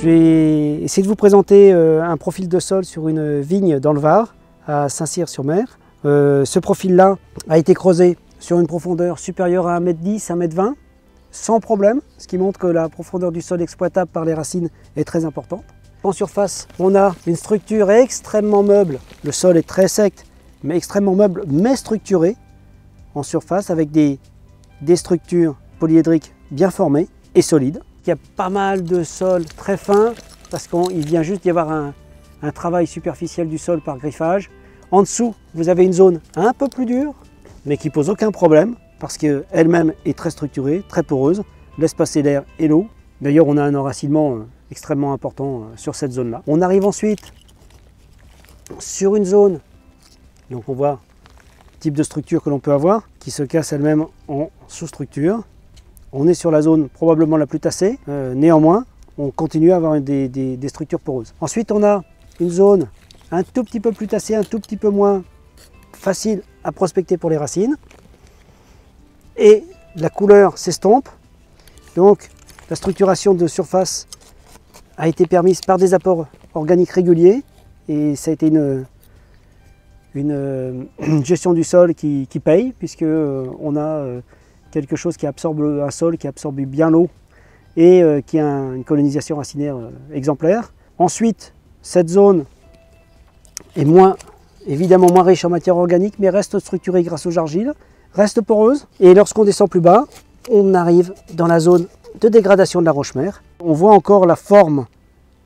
Je vais essayer de vous présenter un profil de sol sur une vigne dans le Var, à Saint-Cyr-sur-Mer. Ce profil-là a été creusé sur une profondeur supérieure à 1,10 m, 1,20 m, sans problème, ce qui montre que la profondeur du sol exploitable par les racines est très importante. En surface, on a une structure extrêmement meuble. Le sol est très sec, mais extrêmement meuble, mais structuré en surface avec des structures polyédriques bien formées et solides. Il y a pas mal de sol très fin parce qu'il vient juste d'y avoir un travail superficiel du sol par griffage. En dessous, vous avez une zone un peu plus dure, mais qui pose aucun problème parce qu'elle-même est très structurée, très poreuse, laisse passer l'air et l'eau. D'ailleurs, on a un enracinement extrêmement important sur cette zone-là. On arrive ensuite sur une zone, donc on voit le type de structure que l'on peut avoir, qui se casse elle-même en sous-structure. On est sur la zone probablement la plus tassée, néanmoins, on continue à avoir des structures poreuses. Ensuite, on a une zone un tout petit peu plus tassée, un tout petit peu moins facile à prospecter pour les racines. Et la couleur s'estompe, donc la structuration de surface a été permise par des apports organiques réguliers et ça a été une gestion du sol qui paye, puisque on a quelque chose qui absorbe un sol, qui absorbe bien l'eau et qui a une colonisation racinaire exemplaire. Ensuite, cette zone est évidemment moins riche en matière organique, mais reste structurée grâce aux argiles, reste poreuse. Et lorsqu'on descend plus bas, on arrive dans la zone de dégradation de la roche-mère. On voit encore la forme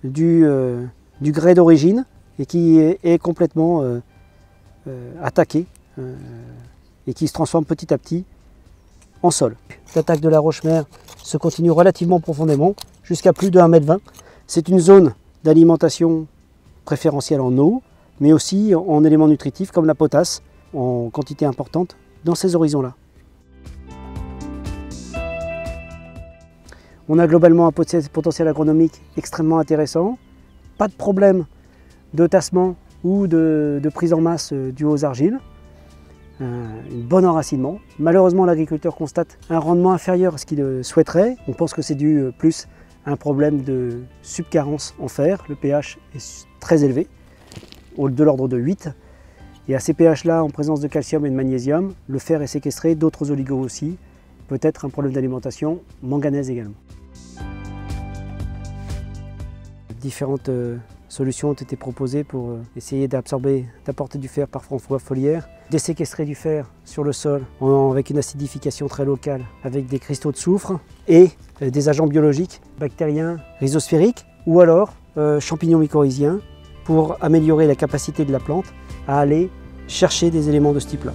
du grès d'origine et qui est complètement attaqué et qui se transforme petit à petit en sol. L'attaque de la roche-mère se continue relativement profondément, jusqu'à plus de 1,20 m. C'est une zone d'alimentation préférentielle en eau, mais aussi en éléments nutritifs comme la potasse, en quantité importante dans ces horizons-là. On a globalement un potentiel agronomique extrêmement intéressant, pas de problème de tassement ou de prise en masse due aux argiles, un bon enracinement. Malheureusement, l'agriculteur constate un rendement inférieur à ce qu'il souhaiterait. On pense que c'est dû plus à un problème de subcarence en fer. Le pH est très élevé, de l'ordre de 8. Et à ces pH-là, en présence de calcium et de magnésium, le fer est séquestré, d'autres oligos aussi. Peut-être un problème d'alimentation, manganèse également. Différentes solutions ont été proposées pour essayer d'apporter du fer par voie foliaire, déséquestrer du fer sur le sol avec une acidification très locale, avec des cristaux de soufre et des agents biologiques, bactériens, rhizosphériques ou alors champignons mycorhiziens pour améliorer la capacité de la plante à aller chercher des éléments de ce type-là.